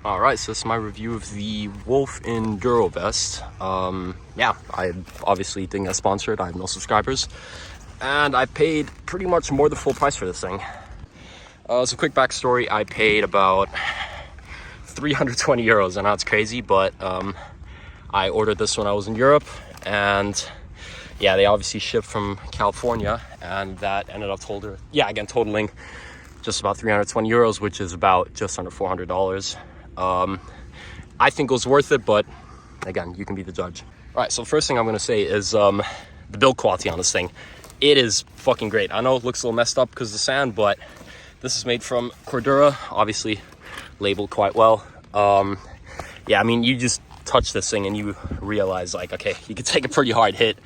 All right, so this is my review of the Wolf Enduro vest. Yeah, I obviously didn't get sponsored. I have no subscribers, and I paid pretty much more than full price for this thing. So quick backstory: I paid about 320 euros. I know it's crazy, but I ordered this when I was in Europe, and yeah, they obviously shipped from California, and that ended up totaling just about 320 euros, which is about just under $400. I think it was worth it, but again, you can be the judge. All right, so the first thing I'm going to say is the build quality on this thing. It is fucking great. I know it looks a little messed up because of the sand, but this is made from Cordura, obviously labeled quite well. Yeah, I mean, you just touch this thing and you realize, like, okay, you could take a pretty hard hit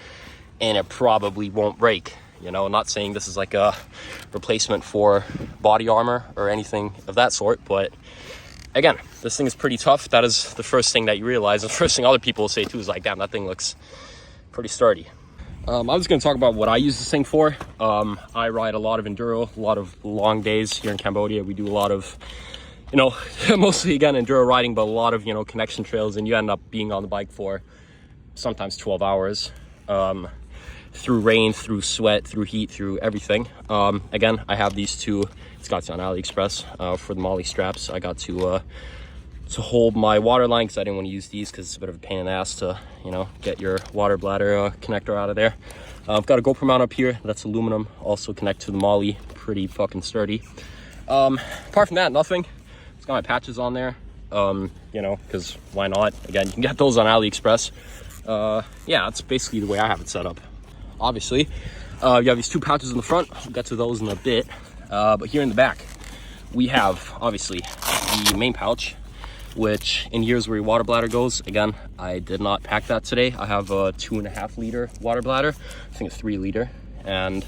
and it probably won't break. You know, I'm not saying this is like a replacement for body armor or anything of that sort, but again, this thing is pretty tough. That is the first thing that you realize. The first thing other people will say too is like, damn, that thing looks pretty sturdy. I was going to talk about what I use this thing for. I ride a lot of enduro, a lot of long days here in Cambodia. We do a lot of, you know, mostly again enduro riding, but a lot of, you know, connection trails, and you end up being on the bike for sometimes 12 hours. Through rain, through sweat, through heat, through everything. Again, I have these two. It's got on AliExpress for the Molly straps. I got to hold my water line because I didn't want to use these because it's a bit of a pain in the ass to, you know, get your water bladder connector out of there. I've got a GoPro mount up here that's aluminum, also connect to the Molly, pretty fucking sturdy. Apart from that, nothing. It's got my patches on there, you know, because why not? Again, you can get those on AliExpress. Yeah, that's basically the way I have it set up. Obviously, you have these two pouches in the front. We'll get to those in a bit. But here in the back, we have obviously the main pouch, which in here's where your water bladder goes. Again, I did not pack that today. I have a 2.5 liter water bladder. I think a 3 liter, and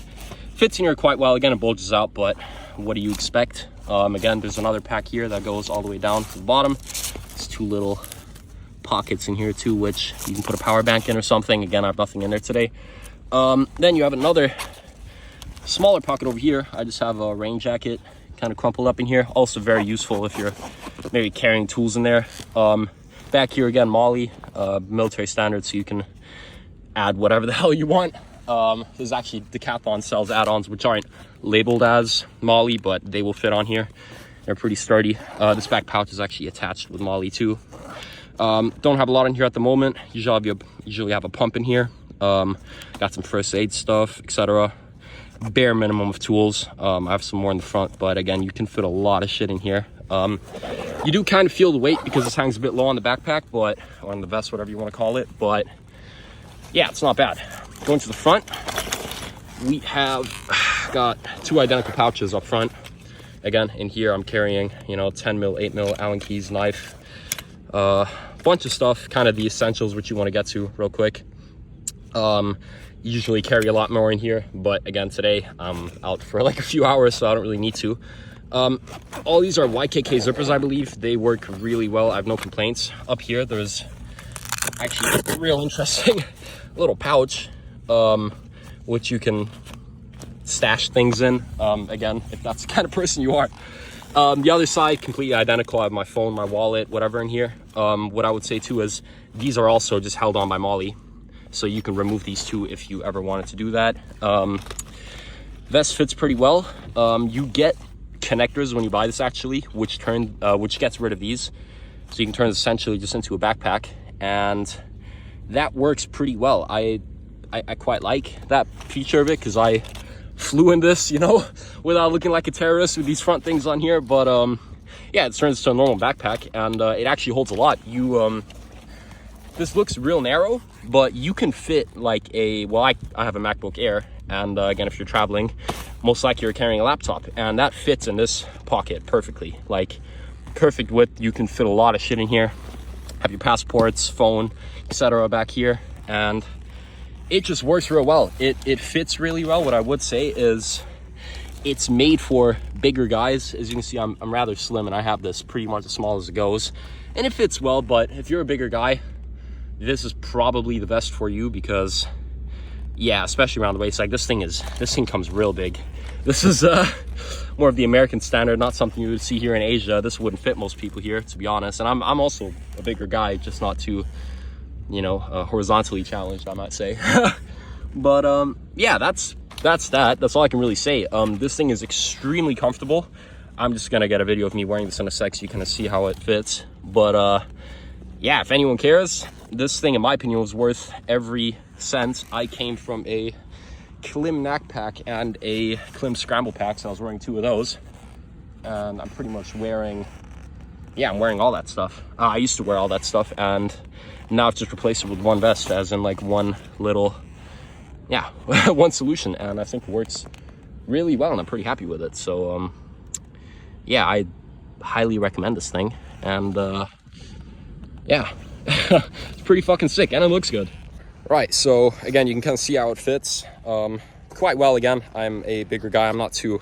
fits in here quite well. Again, it bulges out, but what do you expect? Again, there's another pack here that goes all the way down to the bottom. There's two little pockets in here too, which you can put a power bank in or something. Again, I have nothing in there today. Then you have another smaller pocket over here. I just have a rain jacket kind of crumpled up in here. Also very useful if you're maybe carrying tools in there. Back here again, Molly, military standard, so you can add whatever the hell you want. There's actually Decathlon sells add-ons which aren't labeled as Molly, but they will fit on here. They're pretty sturdy. This back pouch is actually attached with Molly too. Don't have a lot in here at the moment. Usually have a pump in here. Got some first aid stuff, etc. Bare minimum of tools. I have some more in the front, but again, you can fit a lot of shit in here. You do kind of feel the weight because this hangs a bit low on the backpack, or on the vest, whatever you want to call it, but yeah, it's not bad. Going to the front, we have got two identical pouches up front. Again, in here I'm carrying, you know, 10 mil, 8 mil Allen keys, knife, bunch of stuff, kind of the essentials which you want to get to real quick. Usually carry a lot more in here, but again, today I'm out for like a few hours, so I don't really need to. All these are YKK zippers, I believe. They work really well. I have no complaints. Up here, there's actually a real interesting little pouch, which you can stash things in. Again, if that's the kind of person you are. The other side, completely identical. I have my phone, my wallet, whatever in here. What I would say too is these are also just held on by Molly, so you can remove these two if you ever wanted to do that. Vest fits pretty well. You get connectors when you buy this actually, which gets rid of these, so you can turn it essentially just into a backpack, and that works pretty well. I quite like that feature of it because I flew in this, you know, without looking like a terrorist with these front things on here. But yeah, it turns to a normal backpack, and it actually holds a lot. This looks real narrow, but you can fit like I have a MacBook Air, and again, if you're traveling, most likely you're carrying a laptop, and that fits in this pocket perfectly. Like, perfect width. You can fit a lot of shit in here. Have your passports, phone, etc. back here, and it just works real well. It fits really well. What I would say is it's made for bigger guys. As you can see, I'm rather slim, and I have this pretty much as small as it goes, and it fits well. But if you're a bigger guy, this is probably the best for you because, yeah, especially around the waist, like this thing comes real big. This is more of the American standard, not something you would see here in Asia. This wouldn't fit most people here, to be honest. And I'm also a bigger guy, just not too, you know, horizontally challenged, I might say. But yeah, that's that. That's all I can really say. This thing is extremely comfortable. I'm just gonna get a video of me wearing this in a sec so you kind of see how it fits. But yeah, if anyone cares, this thing, in my opinion, was worth every cent. I came from a Klim neck pack and a Klim scramble pack, so I was wearing 2 of those, and I'm pretty much wearing, yeah, I'm wearing all that stuff. I used to wear all that stuff, and now I've just replaced it with one vest, as in like one little, yeah, one solution, and I think it works really well, and I'm pretty happy with it. So yeah, I highly recommend this thing, and yeah, it's pretty fucking sick, and it looks good. Right, so again, you can kind of see how it fits quite well. Again, I'm a bigger guy. I'm not too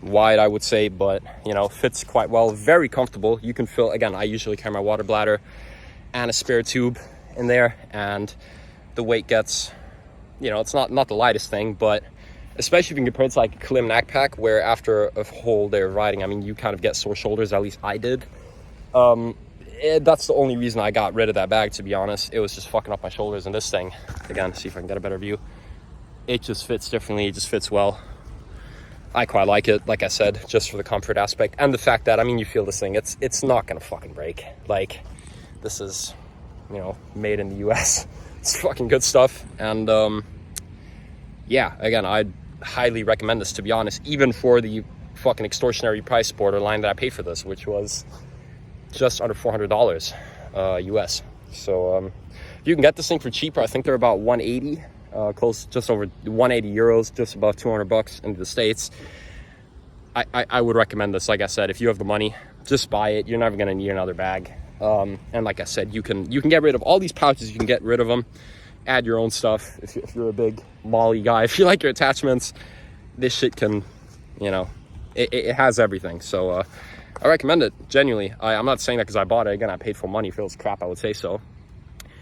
wide, I would say, but, you know, fits quite well. Very comfortable. You can fill, again, I usually carry my water bladder and a spare tube in there, and the weight gets, you know, it's not the lightest thing, but especially if you compare it to like a Klim neck pack, where after a whole day of riding, I mean, you kind of get sore shoulders, at least I did. That's the only reason I got rid of that bag, to be honest. It was just fucking up my shoulders, and this thing, again, see if I can get a better view, it just fits differently. It just fits well. I quite like it, like I said, just for the comfort aspect and the fact that, I mean, you feel this thing, it's not gonna fucking break. Like, this is, you know, made in the US. It's fucking good stuff. And yeah, again, I'd highly recommend this, to be honest, even for the fucking extortionary price borderline that I paid for this, which was just under $400 US. So you can get this thing for cheaper. I think they're about 180, close, just over 180 euros, just above 200 bucks in the States. I would recommend this. Like I said, if you have the money, just buy it. You're never gonna need another bag. And like I said, you can get rid of all these pouches. You can get rid of them, add your own stuff. If you're a big Molly guy, if you like your attachments, this shit can, you know, it has everything. So I recommend it, genuinely. I'm not saying that because I bought it. Again, I paid full money. If it was crap, I would say so.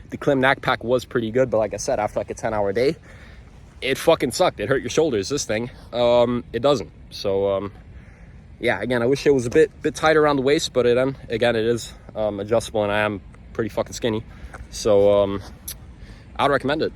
The Klim neck pack was pretty good, but like I said, after like a 10-hour day, it fucking sucked. It hurt your shoulders. This thing, it doesn't. So yeah, again, I wish it was a bit tighter around the waist, but again, it is adjustable, and I am pretty fucking skinny. So I'd recommend it.